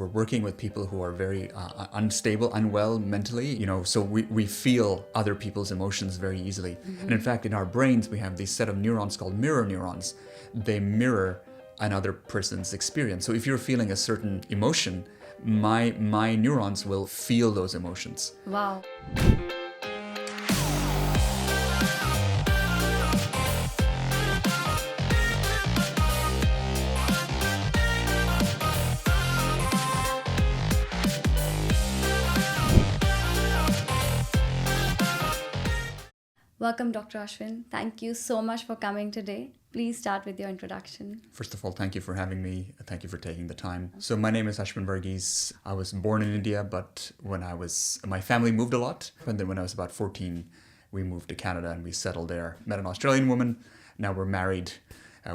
we're working with people who are very unstable, unwell mentally, so we feel other people's emotions very easily. And in fact, in our brains, we have this set of neurons called mirror neurons. They mirror another person's experience. So if you're feeling a certain emotion, my neurons will feel those emotions. Wow. Welcome, Dr. Ashwin. Thank you so much for coming today. Please start with your introduction. First of all, thank you for having me. Thank you for taking the time. So my name is Ashwin Varghese. I was born in India, but my family moved a lot. And then when I was about 14, we moved to Canada and we settled there. Met an Australian woman. Now we're married.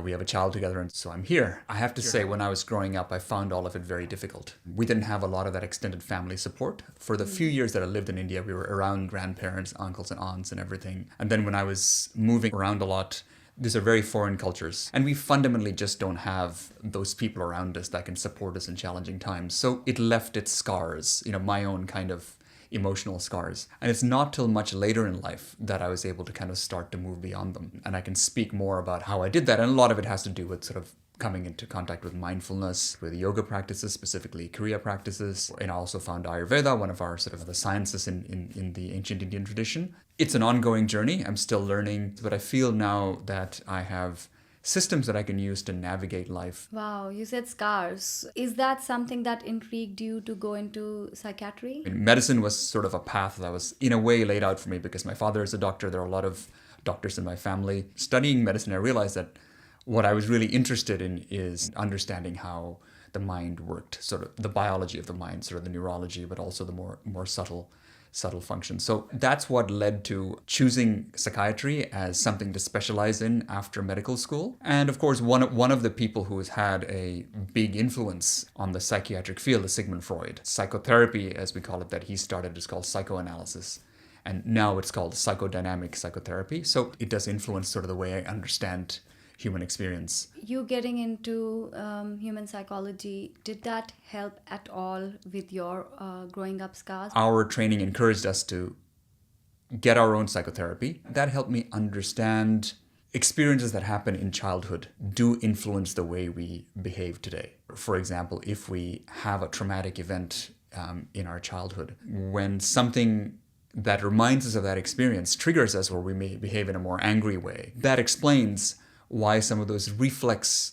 We have a child together, and so I'm here. I have to say, when I was growing up, I found all of it very difficult. We didn't have a lot of that extended family support. For the few years that I lived in India, we were around grandparents, uncles and aunts and everything. And then when I was moving around a lot, these are very foreign cultures. And we fundamentally just don't have those people around us that can support us in challenging times. So it left its scars, my own kind of emotional scars. And it's not till much later in life that I was able to kind of start to move beyond them. And I can speak more about how I did that. And a lot of it has to do with sort of coming into contact with mindfulness, with yoga practices, specifically Kriya practices. And I also found Ayurveda, one of our sort of the sciences in the ancient Indian tradition. It's an ongoing journey. I'm still learning, but I feel now that I have systems that I can use to navigate life. Wow, you said scars. Is that something that intrigued you to go into psychiatry? Medicine was sort of a path that was in a way laid out for me because my father is a doctor. There are a lot of doctors in my family. Studying medicine, I realized that what I was really interested in is understanding how the mind worked, sort of the biology of the mind, sort of the neurology, but also the more subtle functions. So that's what led to choosing psychiatry as something to specialize in after medical school. And of course, one of the people who has had a big influence on the psychiatric field is Sigmund Freud. Psychotherapy, as we call it, that he started, is called psychoanalysis. And now it's called psychodynamic psychotherapy. So it does influence sort of the way I understand human experience. You getting into human psychology, did that help at all with your growing up scars? Our training encouraged us to get our own psychotherapy. That helped me understand experiences that happen in childhood do influence the way we behave today. For example, if we have a traumatic event in our childhood, when something that reminds us of that experience triggers us, or we may behave in a more angry way, that explains why some of those reflex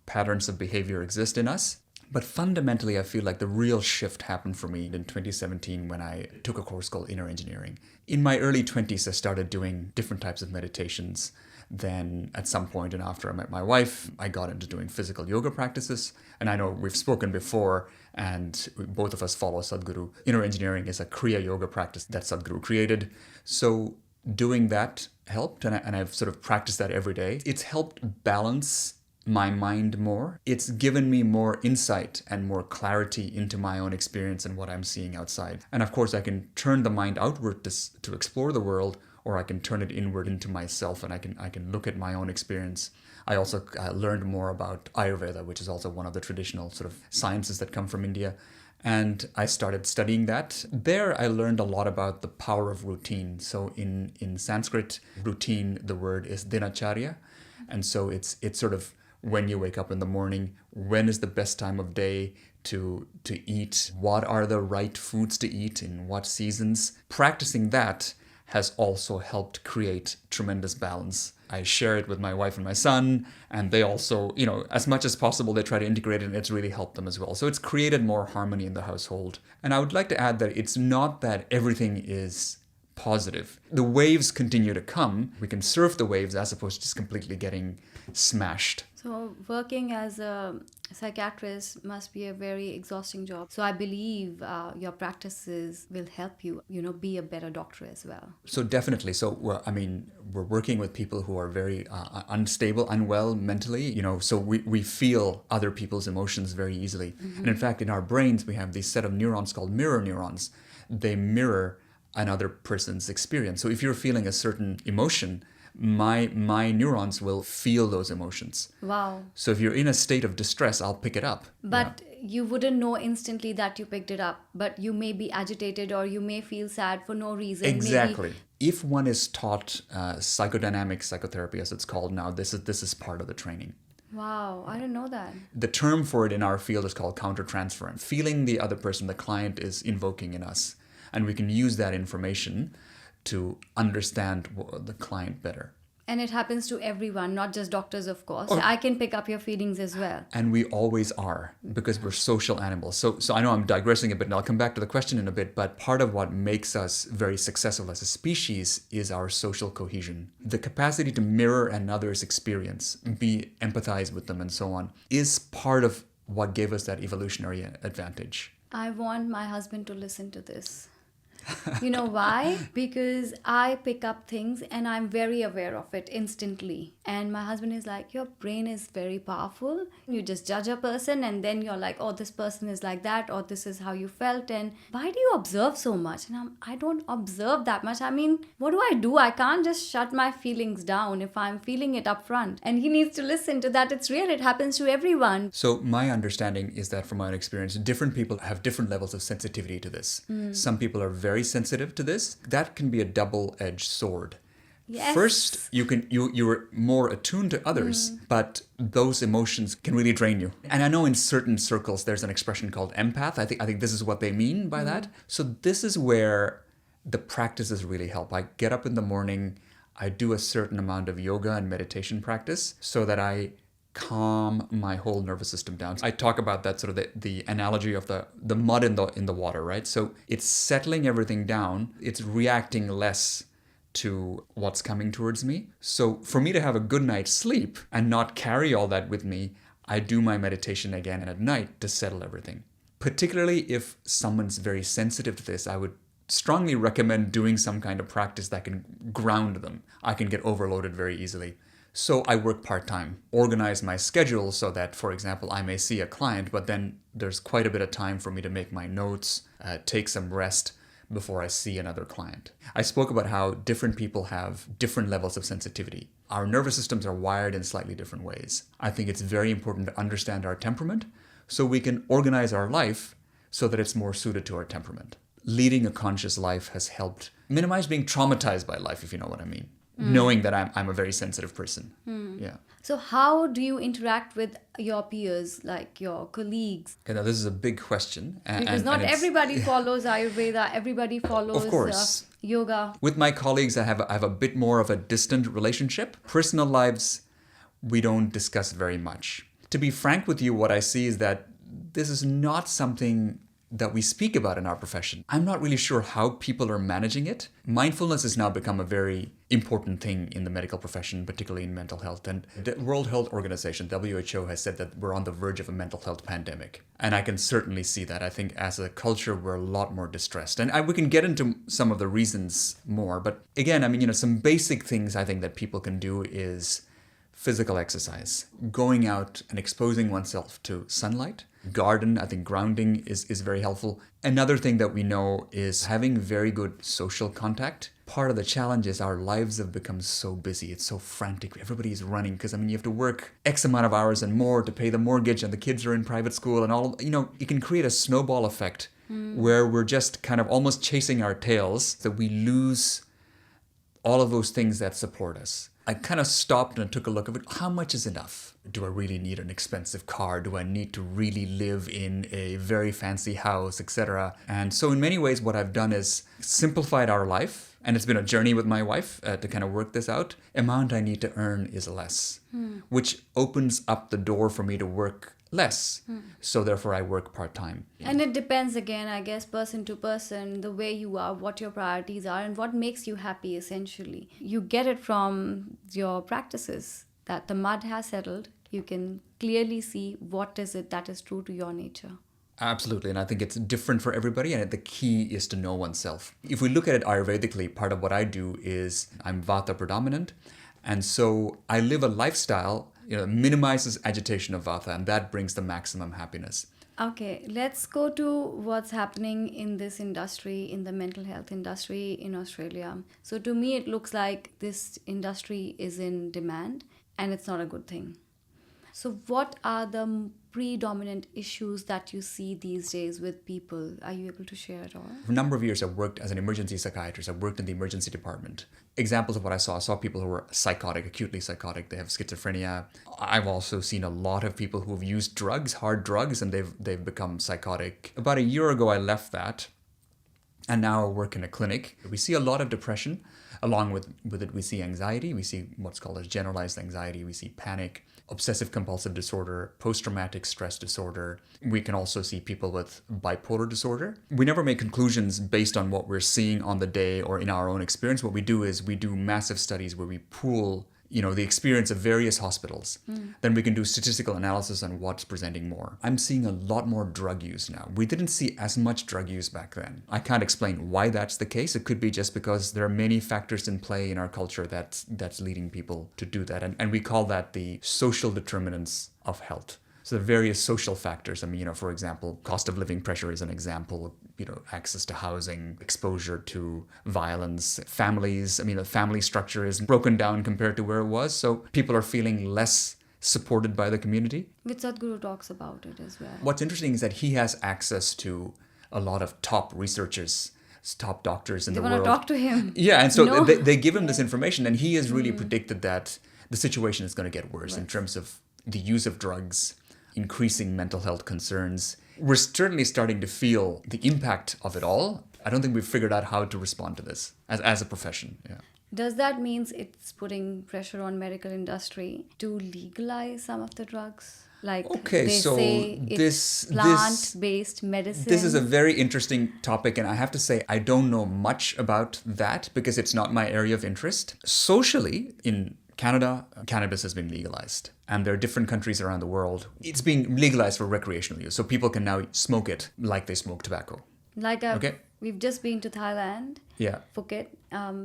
patterns of behavior exist in us. But fundamentally, I feel like the real shift happened for me in 2017 when I took a course called Inner Engineering. In my early 20s, I started doing different types of meditations. Then at some point, and after I met my wife, I got into doing physical yoga practices. And I know we've spoken before, and both of us follow Sadhguru. Inner Engineering is a Kriya yoga practice that Sadhguru created. So doing that helped, and I've sort of practiced that every day. It's helped balance my mind more. It's given me more insight and more clarity into my own experience and what I'm seeing outside. And of course, I can turn the mind outward to explore the world, or I can turn it inward into myself, and I can look at my own experience. I also learned more about Ayurveda, which is also one of the traditional sort of sciences that come from India. And I started studying that. There I learned a lot about the power of routine. So in Sanskrit, routine, the word is dinacharya. And so it's sort of when you wake up in the morning, when is the best time of day to eat, what are the right foods to eat in what seasons. Practicing that has also helped create tremendous balance. I share it with my wife and my son, and they also, as much as possible, they try to integrate it, and it's really helped them as well. So it's created more harmony in the household. And I would like to add that it's not that everything is positive. The waves continue to come. We can surf the waves as opposed to just completely getting smashed. So working as a psychiatrist must be a very exhausting job. So I believe your practices will help you, be a better doctor as well. So definitely. So we're working with people who are very unstable, unwell mentally, so we feel other people's emotions very easily. And in fact, in our brains, we have this set of neurons called mirror neurons. They mirror another person's experience. So if you're feeling a certain emotion, my neurons will feel those emotions. Wow. So if you're in a state of distress, I'll pick it up. But you wouldn't know instantly that you picked it up. But you may be agitated or you may feel sad for no reason. Exactly. If one is taught psychodynamic psychotherapy, as it's called now, this is part of the training. Wow, I didn't know that. The term for it in our field is called countertransference. Feeling the other person, the client, is invoking in us. And we can use that information to understand the client better. And it happens to everyone, not just doctors, of course. I can pick up your feelings as well. And we always are, because we're social animals. So I know I'm digressing a bit, and I'll come back to the question in a bit, but part of what makes us very successful as a species is our social cohesion. The capacity to mirror another's experience, empathize with them, and so on, is part of what gave us that evolutionary advantage. I want my husband to listen to this. You know why? Because I pick up things and I'm very aware of it instantly. And my husband is like, your brain is very powerful. You just judge a person and then you're like, oh, this person is like that, or this is how you felt. And why do you observe so much? And I don't observe that much. I mean, what do? I can't just shut my feelings down if I'm feeling it up front. And he needs to listen to that. It's real. It happens to everyone. So my understanding is that from my own experience, different people have different levels of sensitivity to this. Some people are very sensitive to this. That can be a double-edged sword. Yes. First, you're more attuned to others, but those emotions can really drain you. And I know in certain circles there's an expression called empath. I think this is what they mean by that. So this is where the practices really help. I get up in the morning, I do a certain amount of yoga and meditation practice so that I calm my whole nervous system down. I talk about that sort of the analogy of the mud in the water, right? So it's settling everything down. It's reacting less to what's coming towards me. So for me to have a good night's sleep and not carry all that with me, I do my meditation again and at night to settle everything. Particularly if someone's very sensitive to this, I would strongly recommend doing some kind of practice that can ground them. I can get overloaded very easily. So I work part-time, organize my schedule so that, for example, I may see a client, but then there's quite a bit of time for me to make my notes, take some rest before I see another client. I spoke about how different people have different levels of sensitivity. Our nervous systems are wired in slightly different ways. I think it's very important to understand our temperament so we can organize our life so that it's more suited to our temperament. Leading a conscious life has helped minimize being traumatized by life, if you know what I mean. Knowing that I'm a very sensitive person. Yeah. So how do you interact with your peers, like your colleagues? Okay, now this is a big question. Because not everybody follows Ayurveda, everybody follows of course. Yoga. With my colleagues, I have a bit more of a distant relationship. Personal lives, we don't discuss very much. To be frank with you, what I see is that this is not something that we speak about in our profession. I'm not really sure how people are managing it. Mindfulness has now become a very important thing in the medical profession, particularly in mental health. And the World Health Organization, WHO, has said that we're on the verge of a mental health pandemic. And I can certainly see that. I think as a culture, we're a lot more distressed. And we can get into some of the reasons more. But again, I mean, some basic things I think that people can do is physical exercise, going out and exposing oneself to sunlight. Garden, I think grounding is very helpful. Another thing that we know is having very good social contact. Part of the challenge is our lives have become so busy. It's so frantic. Everybody's running because, you have to work X amount of hours and more to pay the mortgage, and the kids are in private school and all. It can create a snowball effect where we're just kind of almost chasing our tails, that we lose all of those things that support us. I kind of stopped and took a look at it. How much is enough? Do I really need an expensive car? Do I need to really live in a very fancy house, etc.? And so in many ways, what I've done is simplified our life. And it's been a journey with my wife to kind of work this out. Amount I need to earn is less, which opens up the door for me to work less. So therefore, I work part-time. And it depends again, I guess, person to person, the way you are, what your priorities are, and what makes you happy, essentially. You get it from your practices, that the mud has settled. You can clearly see what is it that is true to your nature. Absolutely, and I think it's different for everybody, and the key is to know oneself. If we look at it Ayurvedically, part of what I do is I'm Vata predominant, and so I live a lifestyle minimizes agitation of Vata, and that brings the maximum happiness. Okay, let's go to what's happening in this industry, in the mental health industry in Australia. So, to me, it looks like this industry is in demand and it's not a good thing. So, what are the predominant issues that you see these days with people? Are you able to share at all? For a number of years, I've worked as an emergency psychiatrist. I've worked in the emergency department. Examples of what I saw people who were psychotic, acutely psychotic. They have schizophrenia. I've also seen a lot of people who have used drugs, hard drugs, and they've become psychotic. About a year ago, I left that, and now I work in a clinic. We see a lot of depression. Along with it, we see anxiety. We see what's called as generalized anxiety. We see panic, obsessive compulsive disorder, post-traumatic stress disorder. We can also see people with bipolar disorder. We never make conclusions based on what we're seeing on the day or in our own experience. What we do is we do massive studies where we pool the experience of various hospitals. Then we can do statistical analysis on what's presenting more. I'm seeing a lot more drug use now. We didn't see as much drug use back then. I can't explain why that's the case. It could be just because there are many factors in play in our culture that's leading people to do that. And we call that the social determinants of health. So the various social factors, for example, cost of living pressure is an example, access to housing, exposure to violence, families. The family structure is broken down compared to where it was. So people are feeling less supported by the community. Which Sadhguru talks about it as well. What's interesting is that he has access to a lot of top researchers, top doctors in the world. They want to talk to him. Yeah, and so they give him this information, and he has really predicted that the situation is going to get worse in terms of the use of drugs, increasing mental health concerns. We're certainly starting to feel the impact of it all. I don't think we've figured out how to respond to this as a profession. Yeah. Does that mean it's putting pressure on medical industry to legalize some of the drugs? Like they say it's plant-based medicine. This is a very interesting topic, and I have to say I don't know much about that because it's not my area of interest. Socially, in Canada, cannabis has been legalized, and there are different countries around the world. It's being legalized for recreational use, so people can now smoke it like they smoke tobacco. We've just been to Thailand, Phuket.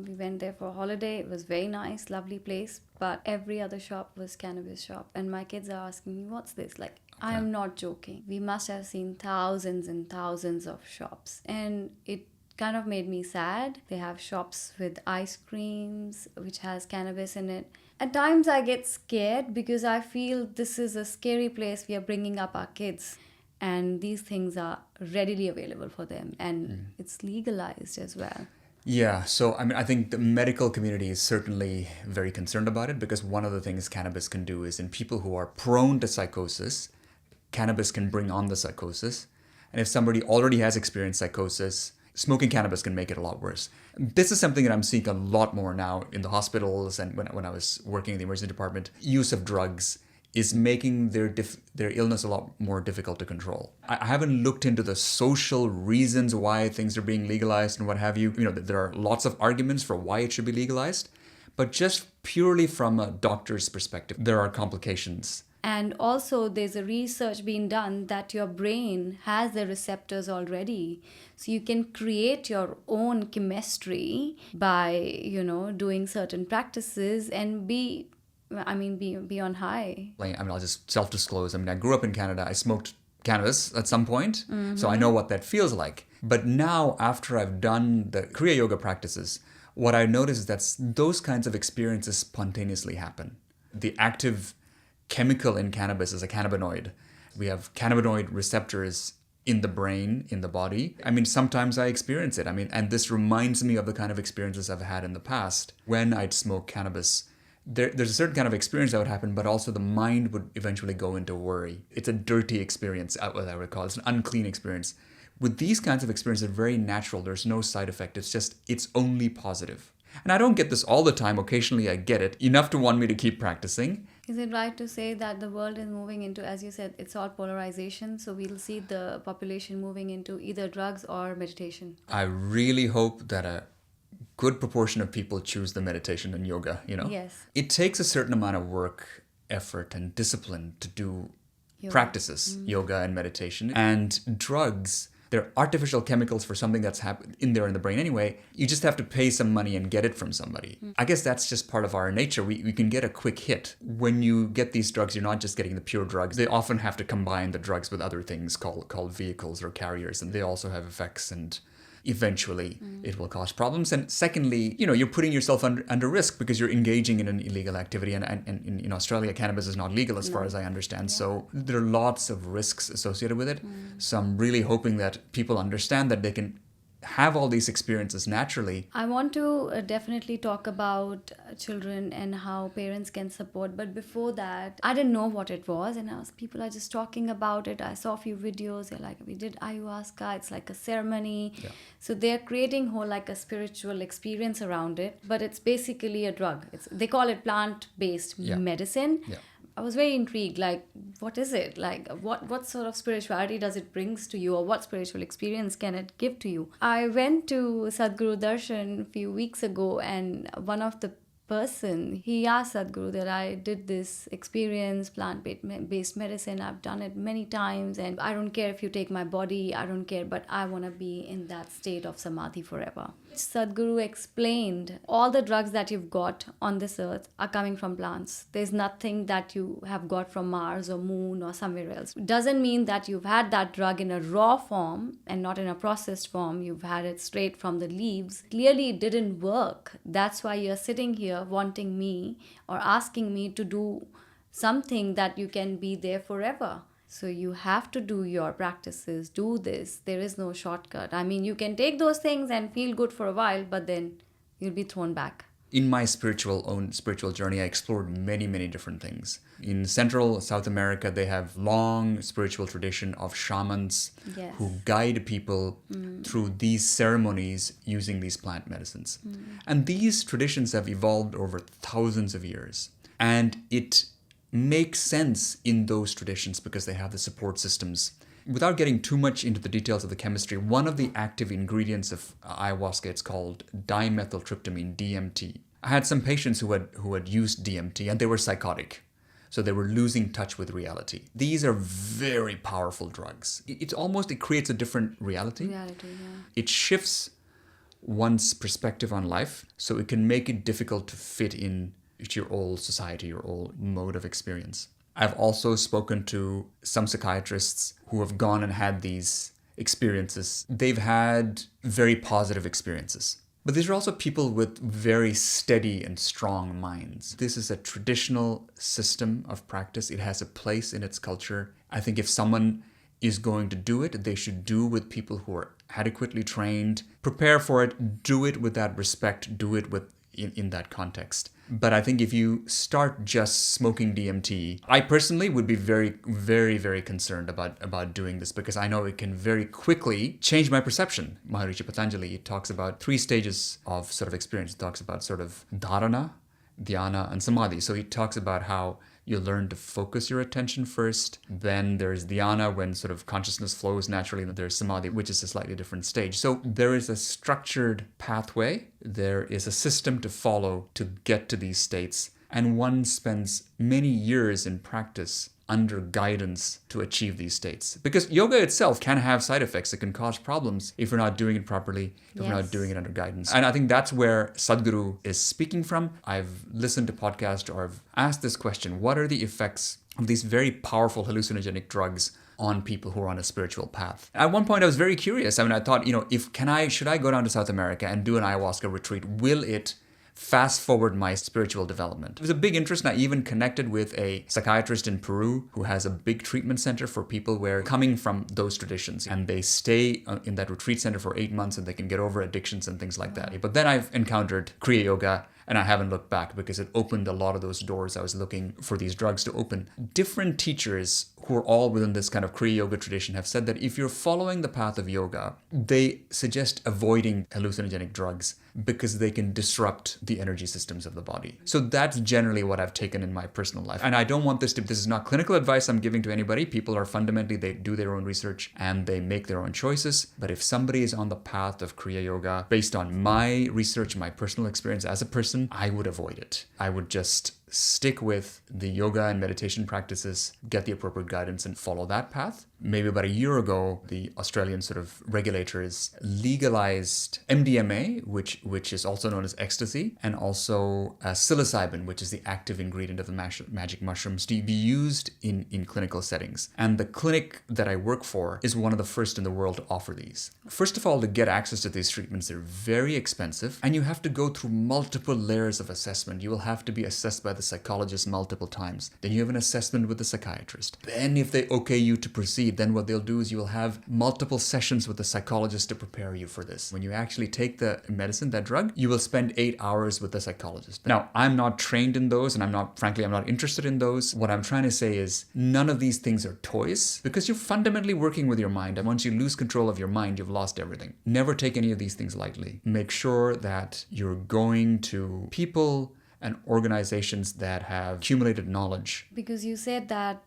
We went there for a holiday. It was very nice, lovely place. But every other shop was cannabis shop, and my kids are asking me, "What's this?" Like, I am not joking. We must have seen thousands and thousands of shops, and it kind of made me sad. They have shops with ice creams, which has cannabis in it. At times I get scared because I feel this is a scary place we are bringing up our kids, and these things are readily available for them, and it's legalized as well. Yeah, so I think the medical community is certainly very concerned about it because one of the things cannabis can do is in people who are prone to psychosis, cannabis can bring on the psychosis. And if somebody already has experienced psychosis, smoking cannabis can make it a lot worse. This is something that I'm seeing a lot more now in the hospitals and when I was working in the emergency department. Use of drugs is making their illness a lot more difficult to control. I haven't looked into the social reasons why things are being legalized and what have you. There are lots of arguments for why it should be legalized, but just purely from a doctor's perspective, there are complications. And also there's a research being done that your brain has the receptors already. So you can create your own chemistry by, doing certain practices and be on high. I'll just self-disclose. I grew up in Canada. I smoked cannabis at some point, so I know what that feels like. But now, after I've done the Kriya Yoga practices, what I notice is that those kinds of experiences spontaneously happen. The active chemical in cannabis is a cannabinoid. We have cannabinoid receptors in the brain, in the body. Sometimes I experience it. And this reminds me of the kind of experiences I've had in the past. When I'd smoke cannabis, there's a certain kind of experience that would happen, but also the mind would eventually go into worry. It's a dirty experience, what I would call it. It's an unclean experience. With these kinds of experiences, they're very natural. There's no side effect. It's only positive. And I don't get this all the time. Occasionally I get it, enough to want me to keep practicing. Is it right to say that the world is moving into, as you said, it's all polarization, so we'll see the population moving into either drugs or meditation? I really hope that a good proportion of people choose the meditation and yoga, Yes. It takes a certain amount of work, effort, and discipline to do practices, yoga and meditation. And drugs They're artificial chemicals for something that's in there in the brain anyway. You just have to pay some money and get it from somebody. I guess that's just part of our nature. We can get a quick hit. When you get these drugs, you're not just getting the pure drugs. They often have to combine the drugs with other things called vehicles or carriers, and they also have effects, and eventually it will cause problems. And secondly, you're putting yourself under risk because you're engaging in an illegal activity. And in Australia, cannabis is not legal as far as I understand. Yeah. So there are lots of risks associated with it. So I'm really hoping that people understand that they can have all these experiences naturally. I want to definitely talk about children and how parents can support. But before that, I didn't know what it was. And people are just talking about it. I saw a few videos. They're like, we did ayahuasca. It's like a ceremony. Yeah. So they're creating whole like a spiritual experience around it. But it's basically a drug. They call it plant-based medicine. Yeah. I was very intrigued, like, what is it? Like, what sort of spirituality does it brings to you, or what spiritual experience can it give to you? I went to Sadhguru Darshan a few weeks ago, and one of the person, he asked Sadhguru that I did this experience, plant-based medicine. I've done it many times, and I don't care if you take my body, I don't care, but I want to be in that state of samadhi forever. Sadhguru explained all the drugs that you've got on this earth are coming from plants. There's nothing that you have got from Mars or Moon or somewhere else. It doesn't mean that you've had that drug in a raw form and not in a processed form. You've had it straight from the leaves. Clearly it didn't work. That's why you're sitting here wanting me or asking me to do something that you can be there forever. So you have to do your practices, do this. There is no shortcut. I mean, you can take those things and feel good for a while, but then you'll be thrown back. In my own spiritual journey, I explored many, many different things. In Central South America, they have long spiritual tradition of shamans who guide people through these ceremonies using these plant medicines. And these traditions have evolved over thousands of years. And it makes sense in those traditions because they have the support systems. Without getting too much into the details of the chemistry, one of the active ingredients of ayahuasca, it's called dimethyltryptamine, DMT. I had some patients who had used DMT and they were psychotic. So they were losing touch with reality. These are very powerful drugs. It creates a different reality. It shifts one's perspective on life, so it can make it difficult to fit in to your old society, your old mode of experience. I've also spoken to some psychiatrists who have gone and had these experiences. They've had very positive experiences. But these are also people with very steady and strong minds. This is a traditional system of practice. It has a place in its culture. I think if someone is going to do it, they should do with people who are adequately trained, prepare for it, do it with that respect, do it in that context. But I think if you start just smoking DMT, I personally would be very, very, very concerned about doing this because I know it can very quickly change my perception. Maharishi Patanjali talks about 3 stages of sort of experience. He talks about sort of dharana, dhyana, and samadhi. So he talks about how you learn to focus your attention first. Then there's dhyana, when sort of consciousness flows naturally. And there's samadhi, which is a slightly different stage. So there is a structured pathway. There is a system to follow to get to these states. And one spends many years in practice under guidance to achieve these states. Because yoga itself can have side effects. It can cause problems if you're not doing it properly, if you're not doing it under guidance. And I think that's where Sadhguru is speaking from. I've listened to podcasts or I've asked this question: what are the effects of these very powerful hallucinogenic drugs on people who are on a spiritual path? At one point I was very curious. I mean, I thought, should I go down to South America and do an ayahuasca retreat? Will it fast forward my spiritual development? It was a big interest, and I even connected with a psychiatrist in Peru who has a big treatment center for people who are coming from those traditions, and they stay in that retreat center for 8 months and they can get over addictions and things like that. But then I've encountered Kriya Yoga, and I haven't looked back because it opened a lot of those doors I was looking for these drugs to open. Different teachers who are all within this kind of Kriya Yoga tradition have said that if you're following the path of yoga, they suggest avoiding hallucinogenic drugs because they can disrupt the energy systems of the body. So that's generally what I've taken in my personal life. And I don't want this is not clinical advice I'm giving to anybody. People are fundamentally, they do their own research and they make their own choices. But if somebody is on the path of Kriya Yoga, based on my research, my personal experience as a person, I would avoid it. I would just stick with the yoga and meditation practices, get the appropriate guidance, and follow that path. Maybe about a year ago, the Australian sort of regulators legalized MDMA, which is also known as ecstasy, and also psilocybin, which is the active ingredient of the magic mushrooms, to be used in clinical settings. And the clinic that I work for is one of the first in the world to offer these. First of all, to get access to these treatments, they're very expensive, and you have to go through multiple layers of assessment. You will have to be assessed by the psychologist multiple times. Then you have an assessment with the psychiatrist. Then if they okay you to proceed, then what they'll do is you will have multiple sessions with the psychologist to prepare you for this. When you actually take the medicine, that drug, you will spend 8 hours with the psychologist. Now, I'm not trained in those, and I'm not interested in those. What I'm trying to say is none of these things are toys, because you're fundamentally working with your mind. And once you lose control of your mind, you've lost everything. Never take any of these things lightly. Make sure that you're going to people and organizations that have accumulated knowledge. Because you said that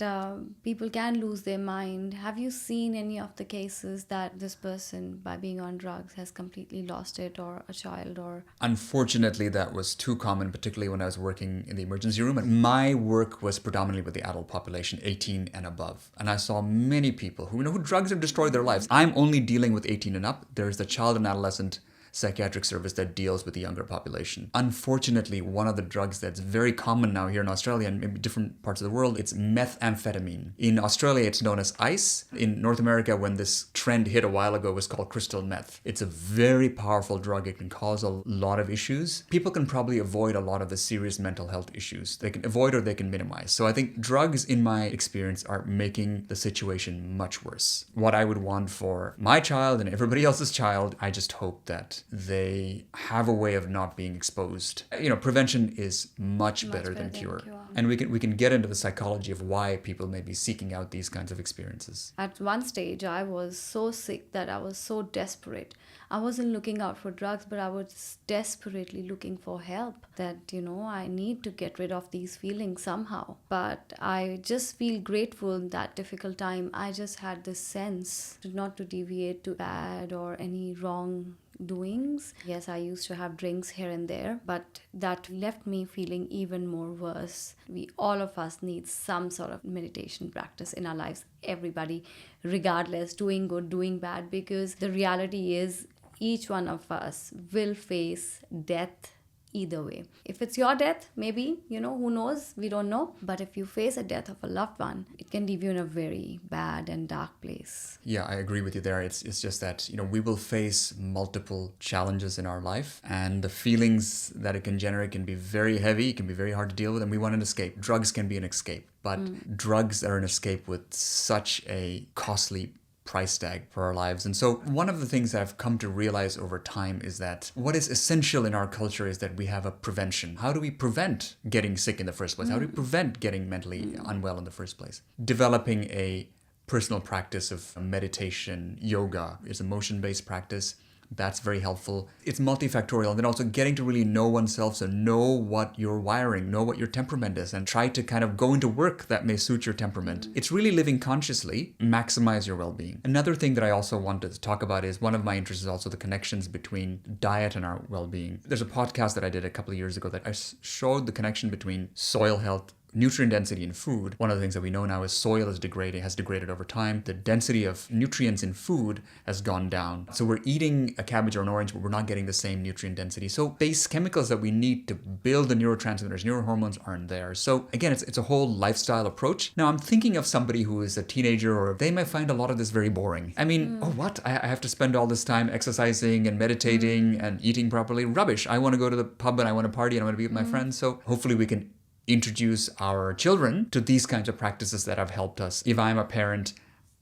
people can lose their mind. Have you seen any of the cases that this person, by being on drugs, has completely lost it, or a child, or... Unfortunately, that was too common, particularly when I was working in the emergency room. And my work was predominantly with the adult population, 18 and above. And I saw many people who drugs have destroyed their lives. I'm only dealing with 18 and up. There's the child and adolescent psychiatric service that deals with the younger population. Unfortunately, one of the drugs that's very common now here in Australia and maybe different parts of the world, it's methamphetamine. In Australia, it's known as ice. In North America, when this trend hit a while ago, it was called crystal meth. It's a very powerful drug. It can cause a lot of issues. People can probably avoid a lot of the serious mental health issues. They can avoid or they can minimize. So I think drugs, in my experience, are making the situation much worse. What I would want for my child and everybody else's child, I just hope that they have a way of not being exposed. Prevention is much better than cure. And we can get into the psychology of why people may be seeking out these kinds of experiences. At one stage, I was so sick that I was so desperate. I wasn't looking out for drugs, but I was desperately looking for help. That, I need to get rid of these feelings somehow. But I just feel grateful in that difficult time. I just had this sense not to deviate to bad or any wrong doings. Yes, I used to have drinks here and there, but that left me feeling even more worse. All of us need some sort of meditation practice in our lives. Everybody, regardless, doing good, doing bad, because the reality is each one of us will face death either way. If it's your death, maybe, who knows? We don't know. But if you face a death of a loved one, it can leave you in a very bad and dark place. Yeah, I agree with you there. It's just that, we will face multiple challenges in our life, and the feelings that it can generate can be very heavy, it can be very hard to deal with, and we want an escape. Drugs can be an escape, but drugs are an escape with such a costly price tag for our lives. And so one of the things that I've come to realize over time is that what is essential in our culture is that we have a prevention. How do we prevent getting sick in the first place? How do we prevent getting mentally unwell in the first place? Developing a personal practice of meditation, yoga is a motion-based practice. That's very helpful. It's multifactorial. And then also getting to really know oneself, so know what your wiring, know what your temperament is, and try to kind of go into work that may suit your temperament. It's really living consciously, maximize your well-being. Another thing that I also wanted to talk about is one of my interests is also the connections between diet and our well-being. There's a podcast that I did a couple of years ago that I showed the connection between soil health, nutrient density in food. One of the things that we know now is soil has degraded over time. The density of nutrients in food has gone down. So we're eating a cabbage or an orange, but we're not getting the same nutrient density. So base chemicals that we need to build the neurotransmitters, neurohormones aren't there. So again, it's a whole lifestyle approach. Now I'm thinking of somebody who is a teenager, or they might find a lot of this very boring. I mean, oh what? I have to spend all this time exercising and meditating and eating properly. Rubbish. I want to go to the pub and I want to party and I want to be with my friends. So hopefully we can introduce our children to these kinds of practices that have helped us. If I'm a parent,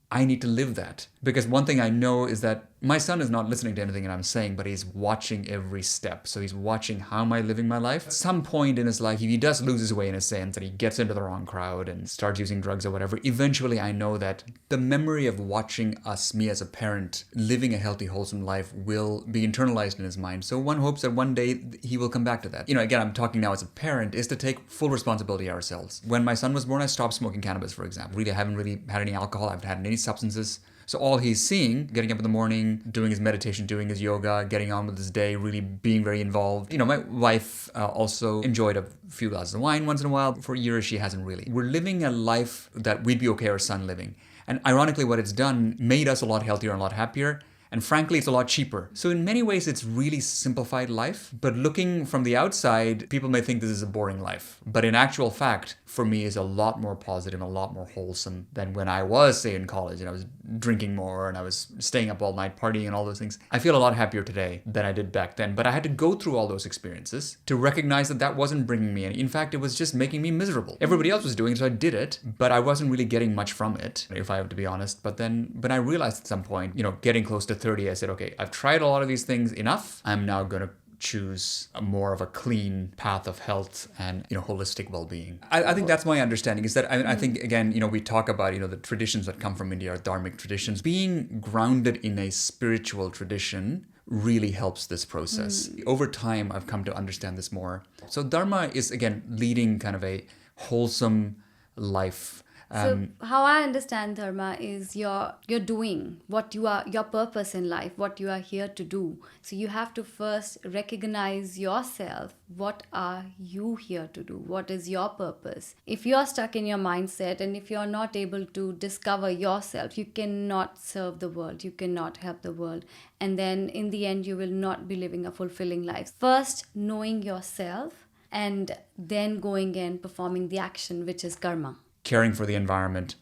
I need to live that. Because one thing I know is that my son is not listening to anything that I'm saying, but he's watching every step. So he's watching how am I living my life. At some point in his life, if he does lose his way in a sense, and he gets into the wrong crowd and starts using drugs or whatever, eventually I know that the memory of watching us, me as a parent, living a healthy, wholesome life will be internalized in his mind. So one hopes that one day he will come back to that. Again, I'm talking now as a parent, is to take full responsibility ourselves. When my son was born, I stopped smoking cannabis, for example. I haven't really had any alcohol. I haven't had any substances So all he's seeing, getting up in the morning, doing his meditation, doing his yoga, getting on with his day, really being very involved. My wife also enjoyed a few glasses of wine once in a while. For years, she hasn't really. We're living a life that we'd be okay our son living. And ironically, what it's done made us a lot healthier and a lot happier. And frankly, it's a lot cheaper. So in many ways, it's really simplified life. But looking from the outside, people may think this is a boring life. But in actual fact, for me, is a lot more positive and a lot more wholesome than when I was, say, in college and I was drinking more and I was staying up all night partying and all those things. I feel a lot happier today than I did back then. But I had to go through all those experiences to recognize that that wasn't bringing me any. In fact, it was just making me miserable. Everybody else was doing it, so I did it. But I wasn't really getting much from it, if I have to be honest. But then I realized at some point, getting close to 30, I said, okay, I've tried a lot of these things enough. I'm now going to choose a more of a clean path of health and holistic well-being. I think that's my understanding, is that I think, again, we talk about the traditions that come from India are dharmic traditions. Being grounded in a spiritual tradition really helps this process. Over time, I've come to understand this more. So dharma is, again, leading kind of a wholesome life. So how I understand dharma is you're doing what you are, your purpose in life, what you are here to do. So you have to first recognize yourself. What are you here to do? What is your purpose? If you're stuck in your mindset and if you're not able to discover yourself, you cannot serve the world. You cannot help the world. And then in the end, you will not be living a fulfilling life. First, knowing yourself and then going and performing the action, which is karma. Caring for the environment,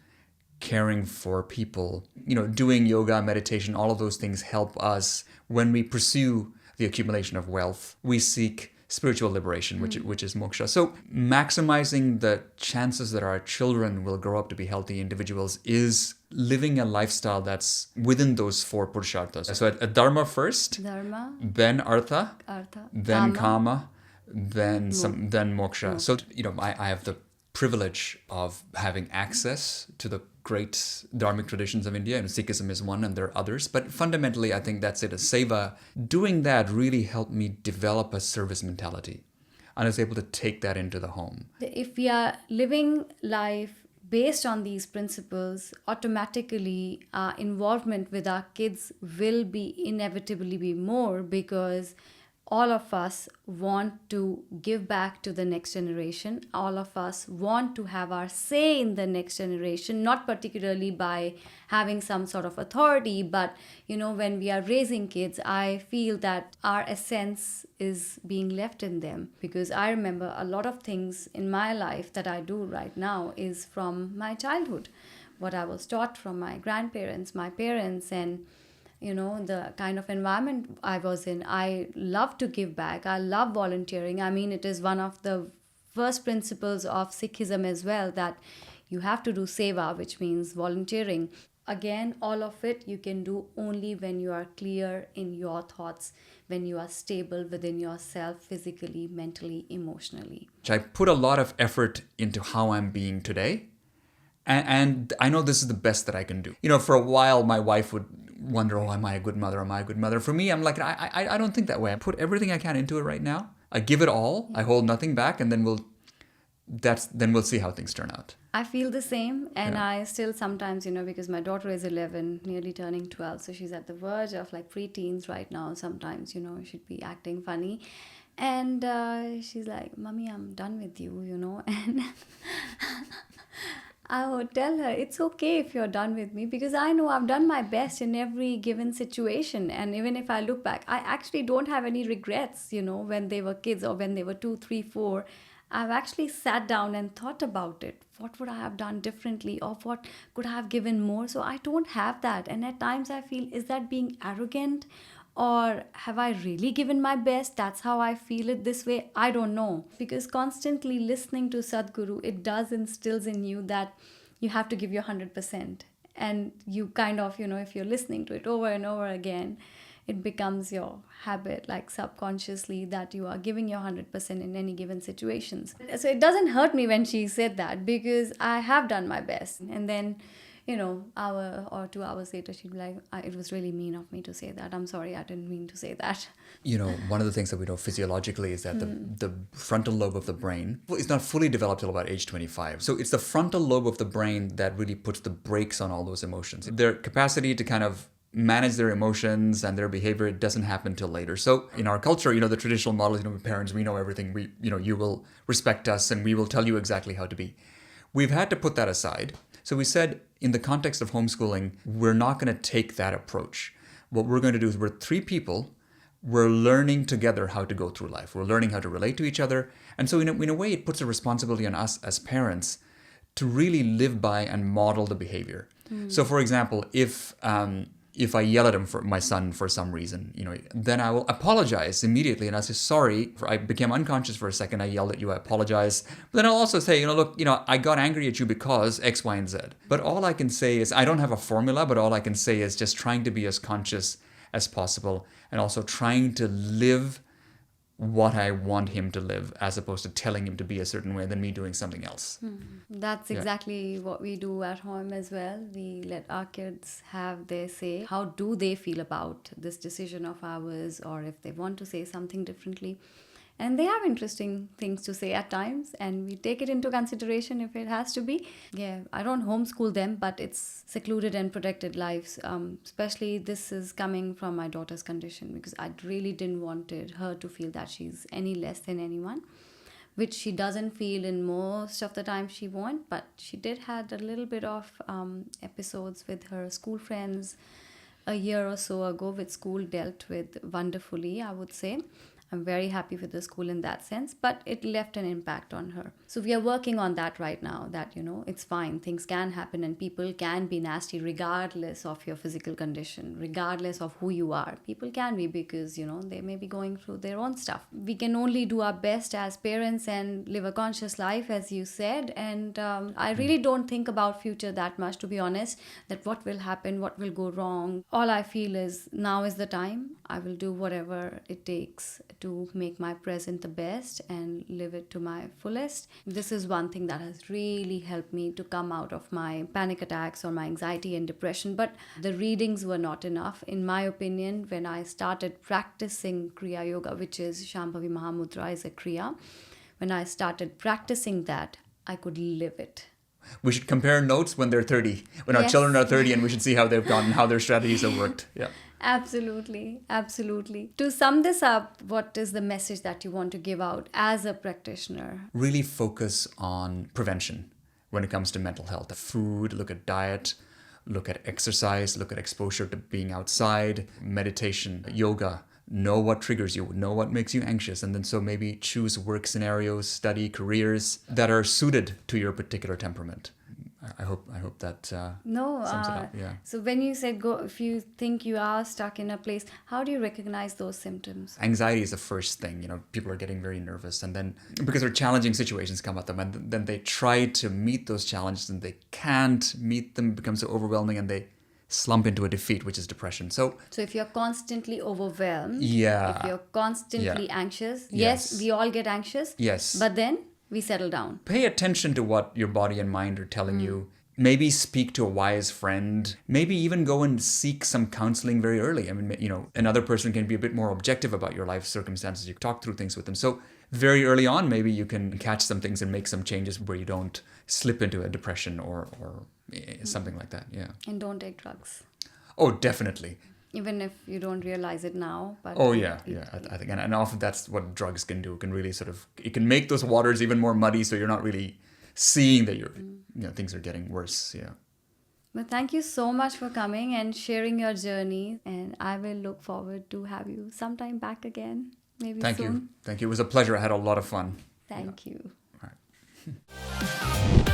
caring for people, doing yoga, meditation, all of those things help us when we pursue the accumulation of wealth. We seek spiritual liberation, which is moksha. So maximizing the chances that our children will grow up to be healthy individuals is living a lifestyle that's within those four purusharthas. So a dharma first, then artha, then kama, then moksha. So I have the privilege of having access to the great dharmic traditions of India, and Sikhism is one, and there are others. But fundamentally, I think that's it. A seva, doing that really helped me develop a service mentality. And I was able to take that into the home. If we are living life based on these principles, automatically our involvement with our kids will be inevitably be more, because all of us want to give back to the next generation. All of us want to have our say in the next generation, not particularly by having some sort of authority, but when we are raising kids, I feel that our essence is being left in them. Because I remember a lot of things in my life that I do right now is from my childhood, what I was taught from my grandparents, my parents, and the kind of environment I was in. I love to give back. I love volunteering. I mean, it is one of the first principles of Sikhism as well, that you have to do seva, which means volunteering. Again, all of it you can do only when you are clear in your thoughts, when you are stable within yourself, physically, mentally, emotionally. I put a lot of effort into how I'm being today. And I know this is the best that I can do. For a while, my wife would wonder, am I a good mother? Am I a good mother? For me, I'm like, I don't think that way. I put everything I can into it right now. I give it all. I hold nothing back, and then we'll see how things turn out. I feel the same, and I still sometimes, because my daughter is 11, nearly turning 12, so she's at the verge of like preteens right now. Sometimes, she'd be acting funny. And she's like, Mommy, I'm done with you, and I would tell her, it's okay if you're done with me, because I know I've done my best in every given situation. And even if I look back, I actually don't have any regrets, when they were kids or when they were 2, 3, 4. I've actually sat down and thought about it. What would I have done differently, or what could I have given more? So I don't have that. And at times I feel, is that being arrogant? Or have I really given my best? That's how I feel it this way. I don't know. Because constantly listening to Sadhguru, it does instills in you that you have to give your 100%. And you kind of, if you're listening to it over and over again, it becomes your habit, like subconsciously, that you are giving your 100% in any given situations. So it doesn't hurt me when she said that, because I have done my best. And then, hour or 2 hours later, she'd be like, it was really mean of me to say that. I'm sorry, I didn't mean to say that. One of the things that we know physiologically is that the frontal lobe of the brain is not fully developed till about age 25. So it's the frontal lobe of the brain that really puts the brakes on all those emotions. Their capacity to kind of manage their emotions and their behavior, it doesn't happen till later. So in our culture, the traditional model, with parents, we know everything. You will respect us and we will tell you exactly how to be. We've had to put that aside. So we said, in the context of homeschooling, we're not going to take that approach. What we're going to do is we're 3 people. We're learning together how to go through life. We're learning how to relate to each other. And so in a way, it puts a responsibility on us as parents to really live by and model the behavior. So for example, if I yell at him, for my son, for some reason, then I will apologize immediately. And I'll say, sorry, I became unconscious for a second. I yelled at you. I apologize. But then I'll also say, look, I got angry at you because X, Y, and Z. But all I can say is, I don't have a formula, but all I can say is just trying to be as conscious as possible and also trying to live what I want him to live, as opposed to telling him to be a certain way, than me doing something else. That's exactly what we do at home as well. We let our kids have their say. How do they feel about this decision of ours, or if they want to say something differently? And they have interesting things to say at times, and we take it into consideration if it has to be. Yeah, I don't homeschool them, but it's secluded and protected lives. Especially this is coming from my daughter's condition, because I really didn't wanted her to feel that she's any less than anyone, which she doesn't feel in most of the time she won't. But she did had a little bit of episodes with her school friends a year or so ago, which school dealt with wonderfully, I would say. I'm very happy with the school in that sense, but it left an impact on her. So we are working on that right now, that, it's fine. Things can happen and people can be nasty regardless of your physical condition, regardless of who you are. People can be, because, they may be going through their own stuff. We can only do our best as parents and live a conscious life, as you said. And I really don't think about future that much, to be honest, that what will happen, what will go wrong. All I feel is now is the time. I will do whatever it takes to make my present the best and live it to my fullest. This is one thing that has really helped me to come out of my panic attacks or my anxiety and depression. But the readings were not enough. In my opinion, when I started practicing Kriya Yoga, which is Shambhavi Mahamudra is a Kriya, when I started practicing that, I could live it. We should compare notes when they're 30, when our children are 30, and we should see how they've gone and how their strategies have worked. Yeah. Absolutely. Absolutely. To sum this up, what is the message that you want to give out as a practitioner? Really focus on prevention when it comes to mental health. Food, look at diet, look at exercise, look at exposure to being outside, meditation, yoga. Know what triggers you, know what makes you anxious, and then so maybe choose work scenarios, study careers that are suited to your particular temperament. I hope that sums it up. Yeah. So when you said go, if you think you are stuck in a place, how do you recognize those symptoms? Anxiety is the first thing. People are getting very nervous, and then because there are challenging situations come at them, and then they try to meet those challenges and they can't meet them, become so overwhelming, and they slump into a defeat, which is depression. So if you're constantly overwhelmed, if you're constantly anxious, yes, we all get anxious. Yes. But then we settle down. Pay attention to what your body and mind are telling you. Maybe speak to a wise friend. Maybe even go and seek some counseling very early. I mean, another person can be a bit more objective about your life circumstances. You talk through things with them. So very early on, maybe you can catch some things and make some changes where you don't slip into a depression or something like that. Yeah. And don't take drugs. Oh, definitely. Even if you don't realize it now. But I think, and often that's what drugs can do. It can really it can make those waters even more muddy, so you're not really seeing that things are getting worse. Yeah. But thank you so much for coming and sharing your journey, and I will look forward to have you sometime back again, maybe soon. Thank you. It was a pleasure. I had a lot of fun. Thank you. All right.